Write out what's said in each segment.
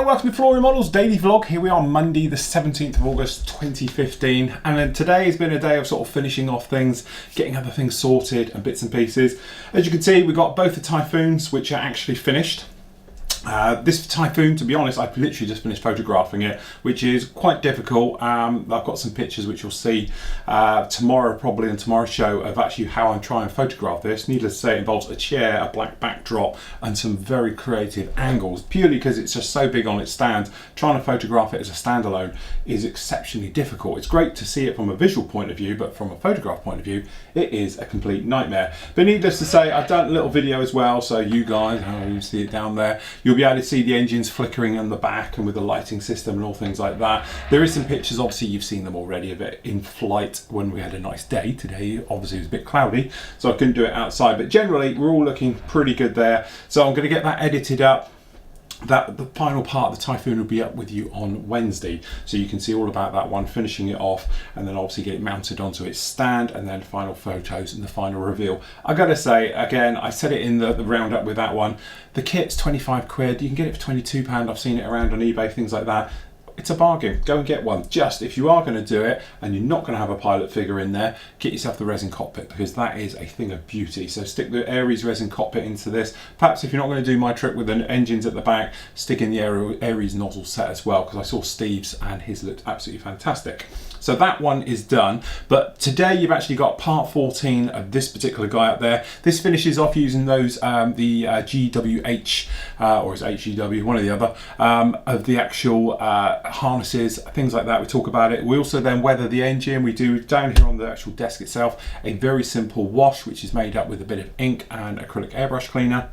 welcome to Flory Models Daily Vlog. Here we are Monday the 17th of August 2015, and then today has been a day of sort of finishing off things, getting other things sorted and bits and pieces. As you can see, we've got both the Typhoons which are actually finished. This Typhoon, to be honest, I've literally just finished photographing it, which is quite difficult. I've got some pictures which you'll see tomorrow, probably in tomorrow's show, of actually how I'm trying to photograph this. Needless to say, it involves a chair, a black backdrop, and some very creative angles, purely because it's just so big on its stand. Trying to photograph it as a standalone is exceptionally difficult. It's great to see it from a visual point of view, but from a photograph point of view, it is a complete nightmare. But needless to say, I've done a little video as well, so you guys, you see it down there, you'll be able to see the engines flickering on the back and with the lighting system and all things like that. There is some pictures, obviously you've seen them already, of it in flight when we had a nice day. Today obviously it was a bit cloudy, so I couldn't do it outside, but generally we're all looking pretty good there. So I'm going to get that edited up. The final part of the Typhoon will be up with you on Wednesday, so you can see all about that one, finishing it off, and then obviously get it mounted onto its stand, and then final photos and the final reveal. I gotta say, again, I said it in the roundup with that one, the kit's 25 quid, you can get it for £22. I've seen it around on eBay, things like that. It's a bargain. Go and get one. Just if you are going to do it and you're not going to have a pilot figure in there, get yourself the resin cockpit, because that is a thing of beauty. So stick the Aries resin cockpit into this. Perhaps if you're not going to do my trick with the engines at the back, stick in the Aries nozzle set as well, because I saw Steve's and his looked absolutely fantastic. So that one is done, but today you've actually got part 14 of this particular guy up there. This finishes off using those, the GWH, or is HGW, one or the other, of the actual harnesses, things like that. We talk about it. We also then weather the engine. We do down here on the actual desk itself a very simple wash, which is made up with a bit of ink and acrylic airbrush cleaner.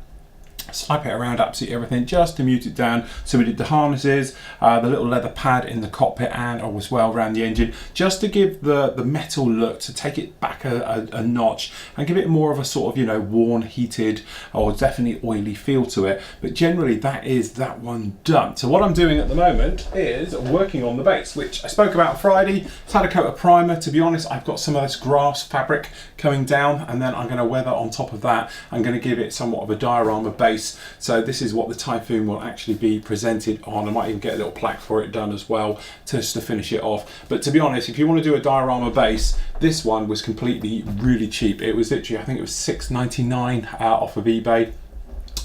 Swipe it around absolutely everything just to mute it down. So we did the harnesses, the little leather pad in the cockpit, and as well around the engine, just to give the metal look, to take it back a notch and give it more of a sort of, you know, worn, heated, or definitely oily feel to it. But generally that is that one done. So what I'm doing at the moment is working on the base, which I spoke about Friday. It's had a coat of primer. To be honest, I've got some of this grass fabric coming down, and then I'm going to weather on top of that. I'm going to give it somewhat of a diorama base. So this is what the Typhoon will actually be presented on. I might even get a little plaque for it done as well, just to finish it off. But to be honest, if you want to do a diorama base, this one was completely really cheap. It was literally, I think it was £6.99 off of eBay.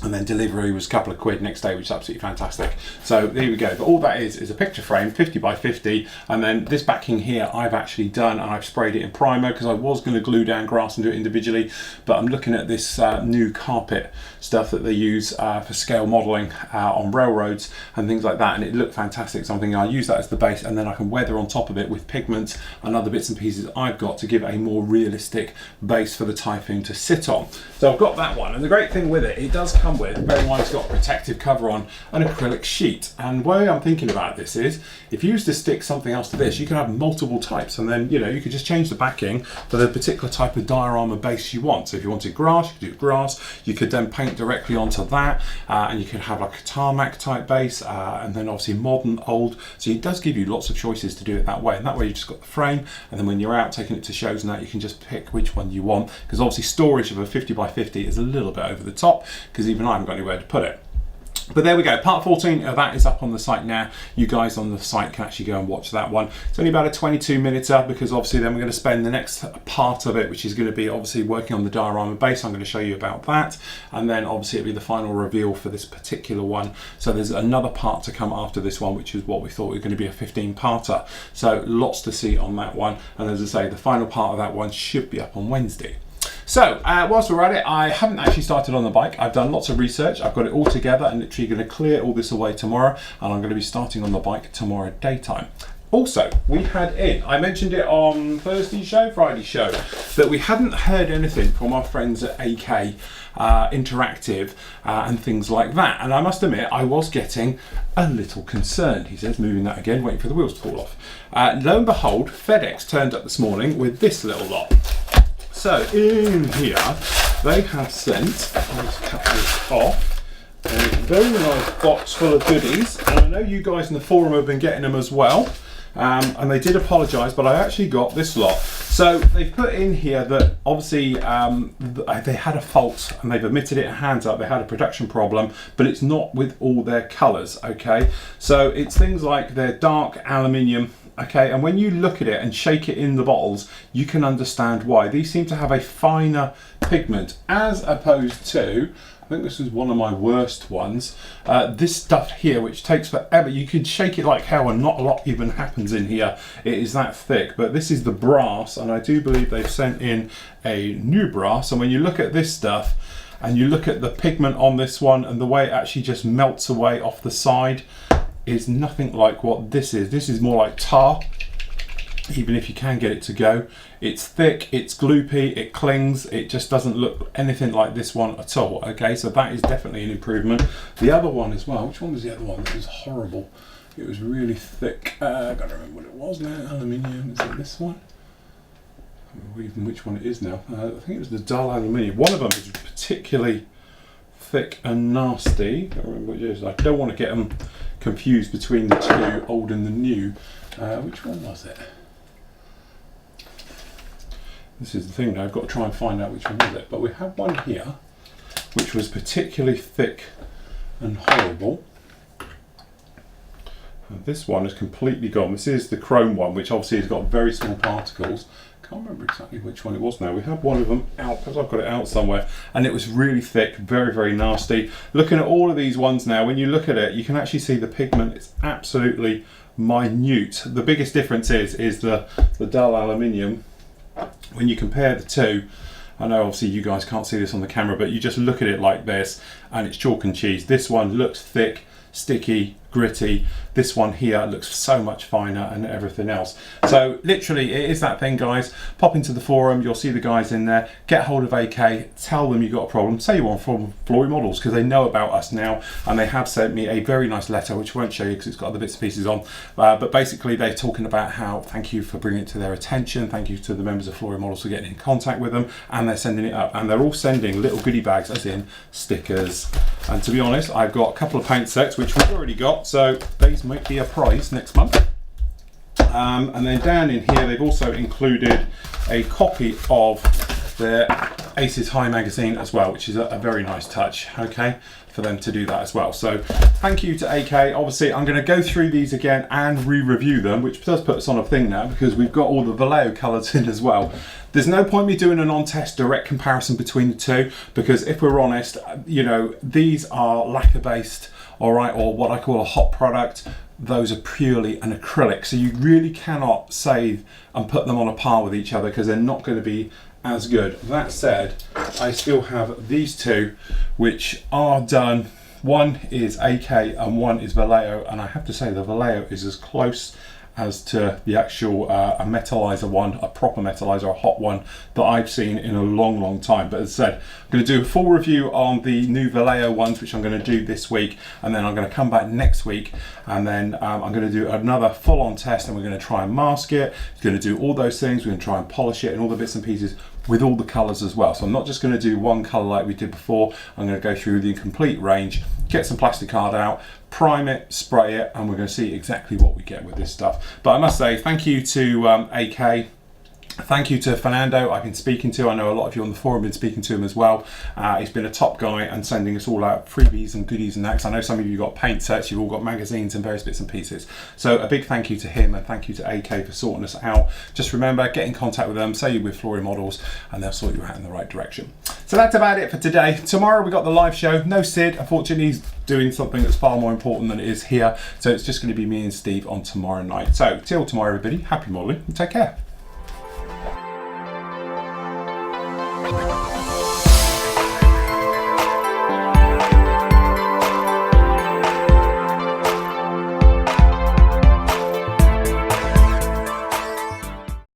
And then delivery was a couple of quid next day, which is absolutely fantastic. So there we go. But all that is a picture frame, 50 by 50. And then this backing here, I've actually done, and I've sprayed it in primer, because I was going to glue down grass and do it individually. But I'm looking at this new carpet stuff that they use for scale modelling on railroads and things like that. And it looked fantastic. So I'm thinking I'll use that as the base, and then I can weather on top of it with pigments and other bits and pieces I've got to give a more realistic base for the Typhoon to sit on. So I've got that one. And the great thing with it does come with, bear in mind it's got a protective cover on, an acrylic sheet. And the way I'm thinking about this is, if you used to stick something else to this, you can have multiple types, and then, you know, you could just change the backing for the particular type of diorama base you want. So if you wanted grass, you could do grass. You could then paint directly onto that, and you could have like a tarmac type base, and then obviously modern, old. So it does give you lots of choices to do it that way, and that way you've just got the frame, and then when you're out taking it to shows and that, you can just pick which one you want, because obviously storage of a 50 by 50 is a little bit over the top, because even I haven't got anywhere to put it. But there we go, part 14 of that is up on the site now. You guys on the site can actually go and watch that one. It's only about a 22-minute, because obviously then we're going to spend the next part of it, which is going to be obviously working on the diorama base. I'm going to show you about that, and then obviously it'll be the final reveal for this particular one. So there's another part to come after this one, which is what we thought was going to be a 15-parter. So lots to see on that one, and as I say, the final part of that one should be up on Wednesday. So whilst we're at it, I haven't actually started on the bike. I've done lots of research. I've got it all together and literally going to clear all this away tomorrow, and I'm going to be starting on the bike tomorrow daytime. Also, we had in, I mentioned it on Friday's show, that we hadn't heard anything from our friends at AK Interactive and things like that. And I must admit, I was getting a little concerned. He says, moving that again, waiting for the wheels to fall off. Lo and behold, FedEx turned up this morning with this little lot. So in here, they have sent, I'll just cut this off, a very nice box full of goodies. And I know you guys in the forum have been getting them as well. and they did apologise, but I actually got this lot. So they've put in here that obviously they had a fault, and they've admitted it, hands up, they had a production problem, but it's not with all their colours, okay? So it's things like their dark aluminium, okay, and when you look at it and shake it in the bottles, you can understand why. These seem to have a finer pigment, as opposed to, I think this is one of my worst ones, this stuff here, which takes forever. You could shake it like hell and not a lot even happens in here. It is that thick. But this is the brass, and I do believe they've sent in a new brass. And when you look at this stuff and you look at the pigment on this one and the way it actually just melts away off the side, is nothing like what this is. This is more like tar, even if you can get it to go. It's thick, it's gloopy, it clings, it just doesn't look anything like this one at all. Okay, so that is definitely an improvement. The other one as well, which one was the other one? It was horrible. It was really thick. I can't remember what it was now. Aluminium, is it this one? I don't know even which one it is now. I think it was the dull aluminium. One of them is particularly thick and nasty. I can't remember what it is. I don't want to get them confused between the two, old and the new. Which one was it? This is the thing now, I've got to try and find out which one is it. But we have one here, which was particularly thick and horrible. And this one is completely gone. This is the chrome one, which obviously has got very small particles. Can't remember exactly which one it was now. We have one of them out, because I've got it out somewhere, and it was really thick, very, very nasty. Looking at all of these ones now, when you look at it, you can actually see the pigment. It's absolutely minute. The biggest difference is the dull aluminium. When you compare the two, I know obviously you guys can't see this on the camera, but you just look at it like this and it's chalk and cheese. This one looks thick, sticky, gritty. This one here looks so much finer and everything else. So literally it is that thing, guys. Pop into the forum, you'll see the guys in there. Get hold of AK, tell them you got a problem. Say you want from Flory Models, because they know about us now, and they have sent me a very nice letter, which I won't show you because it's got other bits and pieces on. But basically they're talking about how thank you for bringing it to their attention, thank you to the members of Flory Models for getting in contact with them, and they're sending it up, and they're all sending little goodie bags, as in stickers. And to be honest, I've got a couple of paint sets which we've already got, so these might be a prize next month. And then down in here they've also included a copy of their Aces High magazine as well, which is a very nice touch, okay, for them to do that as well. So thank you to AK. Obviously I'm going to go through these again and re-review them, which does put us on a thing now because we've got all the Vallejo colours in as well. There's no point me doing an on-test direct comparison between the two, because if we're honest, you know, these are lacquer based, all right, or what I call a hot product. Those are purely an acrylic, so you really cannot say and put them on a par with each other because they're not going to be as good. That said, I still have these two which are done. One is AK and one is Vallejo, and I have to say the Vallejo is as close as to the actual a metallizer one, a proper metallizer, a hot one that I've seen in a long, long time. But as I said, I'm going to do a full review on the new Vallejo ones, which I'm going to do this week, and then I'm going to come back next week, and then I'm going to do another full-on test, and we're going to try and mask it. We're going to do all those things. We're going to try and polish it and all the bits and pieces with all the colours as well. So I'm not just going to do one colour like we did before. I'm going to go through the complete range, get some plastic card out, prime it, spray it, and we're going to see exactly what we get with this stuff. But I must say thank you to AK. Thank you to Fernando, I've been speaking to. I know a lot of you on the forum have been speaking to him as well. He's been a top guy and sending us all out freebies and goodies and that. 'Cause I know some of you got paint sets, you've all got magazines and various bits and pieces. So a big thank you to him, and thank you to AK for sorting us out. Just remember, get in contact with them, say you're with Flory Models, and they'll sort you out in the right direction. So that's about it for today. Tomorrow we got the live show. No Sid, unfortunately he's doing something that's far more important than it is here. So it's just going to be me and Steve on tomorrow night. So till tomorrow everybody, happy modelling and take care.